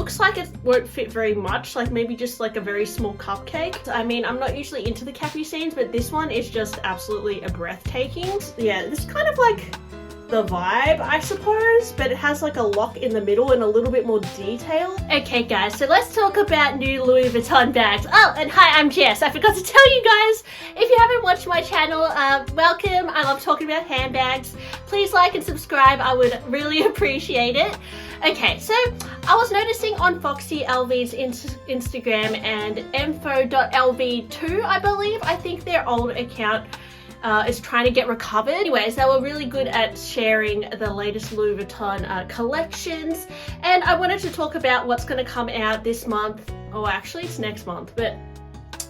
looks like it won't fit very much, like maybe just like a very small cupcake. I mean, I'm not usually into the capucines, but this one is just absolutely a breathtaking. Yeah, this is kind of like the vibe, I suppose, but it has like a lock in the middle and a little bit more detail. Okay guys, so let's talk about new Louis Vuitton bags. Oh, and hi, I'm Jess. I forgot to tell you guys, if you haven't watched my channel, welcome. I love talking about handbags. Please like and subscribe. I would really appreciate it. Okay, so I was noticing on Foxy LV's Instagram and info.lv2, I think their old account is trying to get recovered. Anyways, they were really good at sharing the latest Louis Vuitton collections, and I wanted to talk about what's going to come out this month. Oh, actually it's next month, but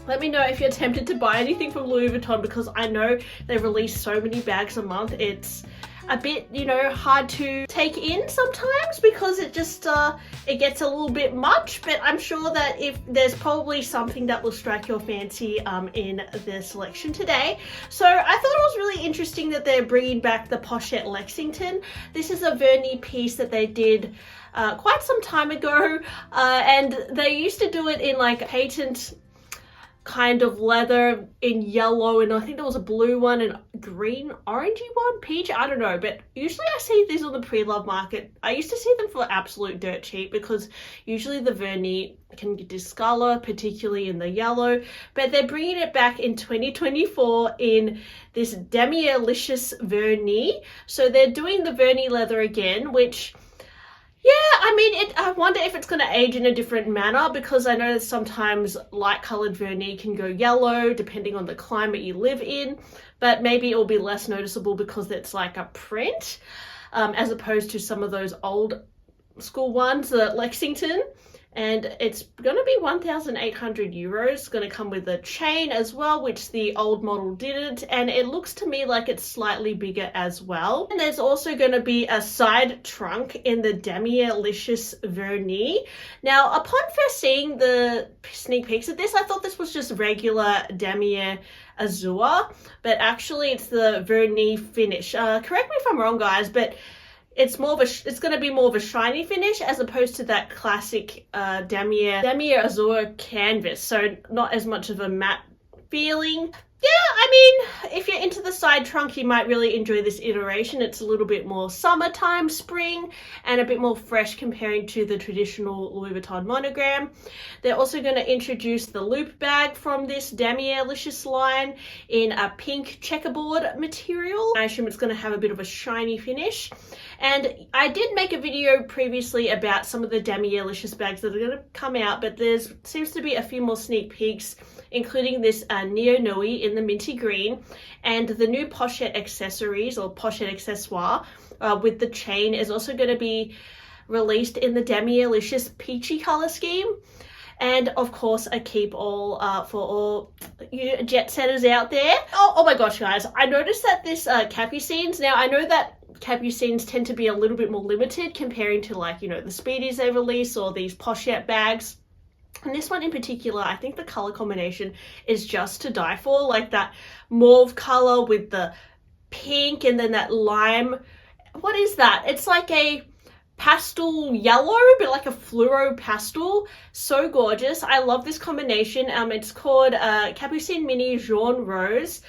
let me know if you're tempted to buy anything from Louis Vuitton, because I know they release so many bags a month. It's a bit, you know, hard to take in sometimes because it just it gets a little bit much, but I'm sure that if there's probably something that will strike your fancy in the selection today. So I thought it was really interesting that they're bringing back the Pochette Lexington. This is a vernis piece that they did quite some time ago, and they used to do it in like patent kind of leather in yellow, and I think there was a blue one and green, orangey one, peach, I don't know, but usually I see these on the pre-love market. I used to see them for absolute dirt cheap because usually the vernis can discolor, particularly in the yellow, but they're bringing it back in 2024 in this Demi-Licious vernis. So they're doing the vernis leather again, which, yeah, I mean, I wonder if it's going to age in a different manner, because I know that sometimes light coloured vernis can go yellow depending on the climate you live in, but maybe it will be less noticeable because it's like a print, as opposed to some of those old school ones, the Lexington. And it's going to be 1,800 euros. It's going to come with a chain as well, which the old model didn't. And it looks to me like it's slightly bigger as well. And there's also going to be a side trunk in the Demi-Licious vernis. Now, upon first seeing the sneak peeks of this, I thought this was just regular Demi Azur, but actually it's the vernis finish. Correct me if I'm wrong, guys, but it's going to be more of a shiny finish as opposed to that classic Demi Azur canvas. So not as much of a matte feeling. Yeah, I mean, if you're into the side trunk, you might really enjoy this iteration. It's a little bit more summertime, spring, and a bit more fresh comparing to the traditional Louis Vuitton monogram. They're also going to introduce the loop bag from this Demi-Licious line in a pink checkerboard material. I assume it's going to have a bit of a shiny finish. And I did make a video previously about some of the Demi-Licious bags that are going to come out, but there seems to be a few more sneak peeks, including this Neo Noe in the minty green, and the new Pochette accessories, or Pochette accessoire, with the chain is also going to be released in the Demi-Licious peachy color scheme. And of course, a keep all for all you jet setters out there. Oh my gosh, guys, I noticed that this capucines, now I know that capucines tend to be a little bit more limited comparing to, like, you know, the speedies they release or these Pochette bags. And this one in particular, I think the color combination is just to die for. Like that mauve color with the pink and then that lime. What is that? It's like a pastel yellow, but like a fluoro pastel. So gorgeous. I love this combination. It's called Capucine Mini Jaune Rose.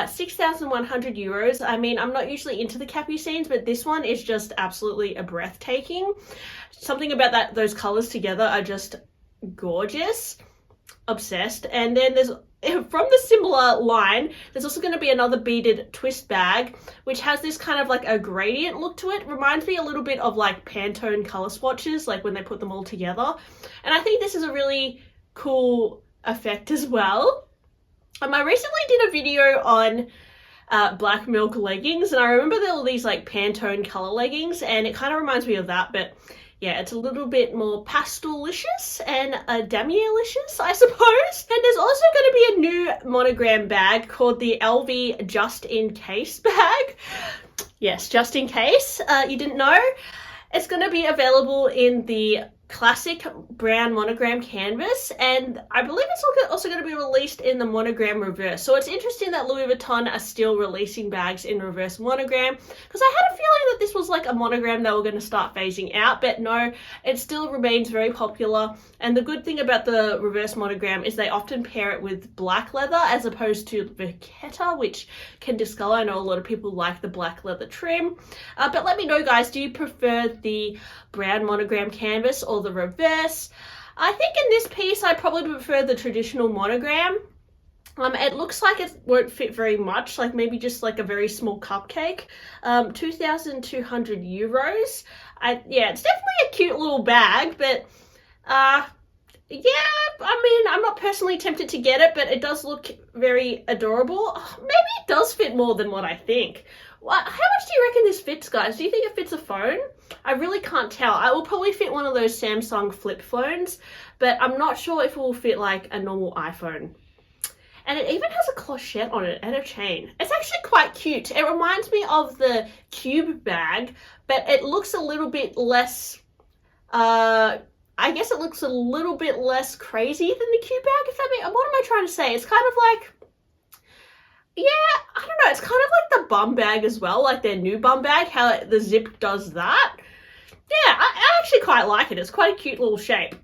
6,100 euros. I mean, I'm not usually into the capucines, but this one is just absolutely a breathtaking. Something about those colors together are just gorgeous. Obsessed. And then there's, from the similar line, there's also going to be another beaded twist bag, which has this kind of like a gradient look to it. Reminds me a little bit of like Pantone color swatches, like when they put them all together. And I think this is a really cool effect as well. I recently did a video on black milk leggings, and I remember there were these like Pantone color leggings, and it kind of reminds me of that, but yeah, it's a little bit more pastel-licious and Demi-Licious, I suppose. And there's also going to be a new monogram bag called the LV Just In Case bag. Yes, just in case you didn't know. It's going to be available in the classic brown monogram canvas, and I believe it's also going to be released in the monogram reverse. So it's interesting that Louis Vuitton are still releasing bags in reverse monogram, because I had a feeling that this was like a monogram they were going to start phasing out, but no, it still remains very popular. And the good thing about the reverse monogram is they often pair it with black leather as opposed to VUITTON, which can discolor. I know a lot of people like the black leather trim, but let me know, guys, do you prefer the brown monogram canvas or the reverse? I think in this piece I probably prefer the traditional monogram. It looks like it won't fit very much, like maybe just like a very small cupcake. 2,200 euros. Yeah, it's definitely a cute little bag, but yeah, I mean, I'm not personally tempted to get it, but it does look very adorable. Maybe it does fit more than what I think. How much do you reckon this fits, guys? Do you think it fits a phone? I really can't tell. I will probably fit one of those Samsung flip phones, but I'm not sure if it will fit like a normal iPhone. And it even has a clochette on it and a chain. It's actually quite cute. It reminds me of the Cube bag, but it looks a little bit less, I guess it looks a little bit less crazy than the Cube bag, if that makes, what am I trying to say? It's kind of like, yeah, I don't know, it's kind of like the bum bag as well, like their new bum bag, how the zip does that. Yeah, I actually quite like it. It's quite a cute little shape.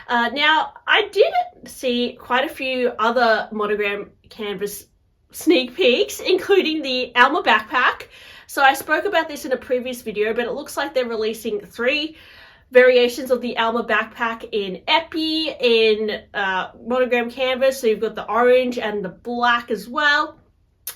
Now, I did see quite a few other monogram canvas sneak peeks, including the Alma backpack. So I spoke about this in a previous video, but it looks like they're releasing 3 variations of the Alma backpack in Epi, in monogram canvas. So you've got the orange and the black as well.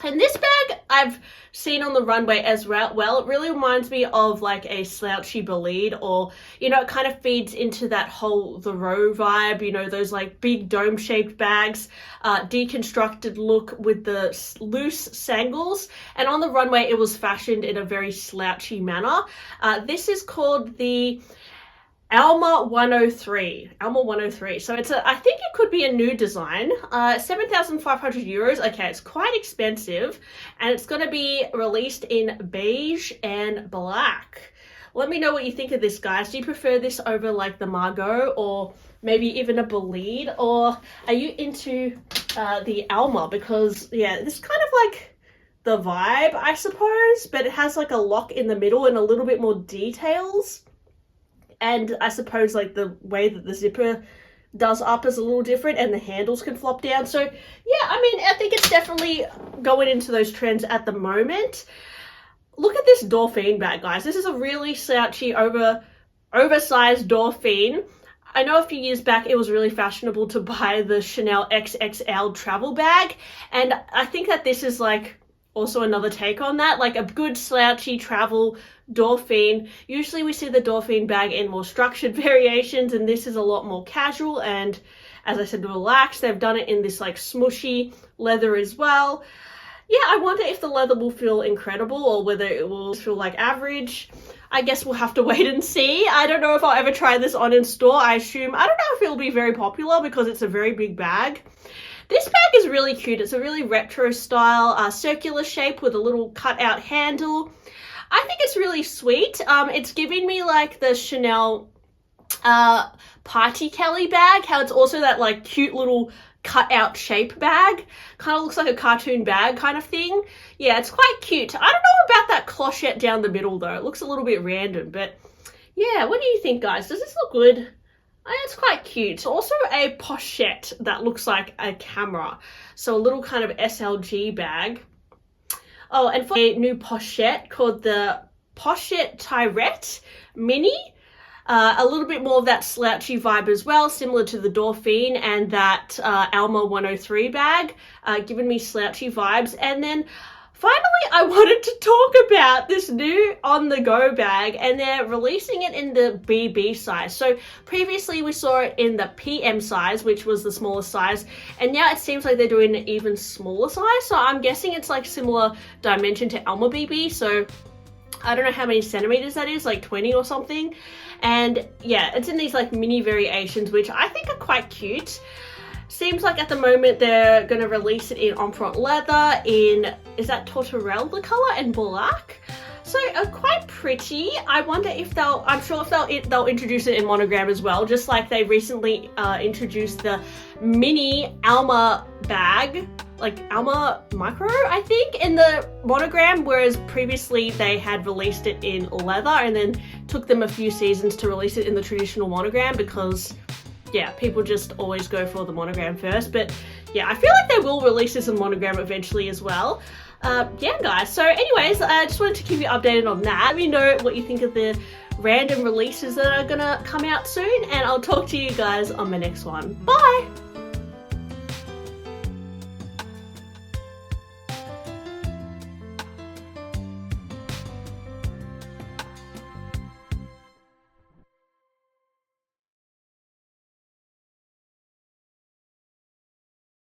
And this bag I've seen on the runway as well. It really reminds me of like a slouchy bolide, or, you know, it kind of feeds into that whole the row vibe, you know, those like big dome shaped bags, deconstructed look with the loose sangles. And on the runway, it was fashioned in a very slouchy manner. This is called the Alma 103. Alma 103. So it's I think it could be a new design. 7,500 euros. Okay, it's quite expensive. And it's going to be released in beige and black. Let me know what you think of this, guys. Do you prefer this over like the Margot, or maybe even a bolide? Or are you into the Alma? Because, yeah, this is kind of like the vibe, I suppose. But it has like a lock in the middle and a little bit more details. And I suppose like the way that the zipper does up is a little different, and the handles can flop down. So yeah, I mean, I think it's definitely going into those trends at the moment. Look at this Dauphine bag, guys. This is a really slouchy, oversized Dauphine. I know a few years back it was really fashionable to buy the Chanel XXL travel bag, and I think that this is like also another take on that, like a good slouchy travel Dauphine. Usually we see the Dauphine bag in more structured variations, and this is a lot more casual and, as I said, relaxed. They've done it in this like smushy leather as well. Yeah, I wonder if the leather will feel incredible or whether it will feel like average. I guess we'll have to wait and see. I don't know if I'll ever try this on in store. I don't know if it'll be very popular because it's a very big bag. This bag is really cute. It's a really retro style, circular shape with a little cutout handle. I think it's really sweet. It's giving me like the Chanel Party Kelly bag, how it's also that like cute little cutout shape bag. Kind of looks like a cartoon bag kind of thing. Yeah, it's quite cute. I don't know about that clochette down the middle though. It looks a little bit random, but yeah, what do you think, guys? Does this look good? It's quite cute. Also a pochette that looks like a camera. So a little kind of SLG bag. Oh, and for a new pochette called the Pochette Tirette Mini. A little bit more of that slouchy vibe as well, similar to the Dauphine and that Alma 103 bag, giving me slouchy vibes. And then finally, I wanted to talk about this new On-the-Go bag, and they're releasing it in the BB size. So previously we saw it in the PM size, which was the smallest size, and now it seems like they're doing an even smaller size. So I'm guessing it's like similar dimension to Alma BB. So I don't know how many centimeters that is, like 20 or something. And yeah, it's in these like mini variations, which I think are quite cute. Seems like at the moment they're going to release it in Empreinte leather, in, is that Tortorelle the color, and black. So quite pretty. I wonder if I'm sure if they'll introduce it in monogram as well, just like they recently introduced the mini Alma bag, like Alma Micro, I think, in the monogram, whereas previously they had released it in leather and then took them a few seasons to release it in the traditional monogram because, yeah, people just always go for the monogram first. But yeah, I feel like they will release this in monogram eventually as well. Yeah, guys, so anyways, I just wanted to keep you updated on that. Let me know what you think of the random releases that are gonna come out soon, and I'll talk to you guys on my next one. Bye!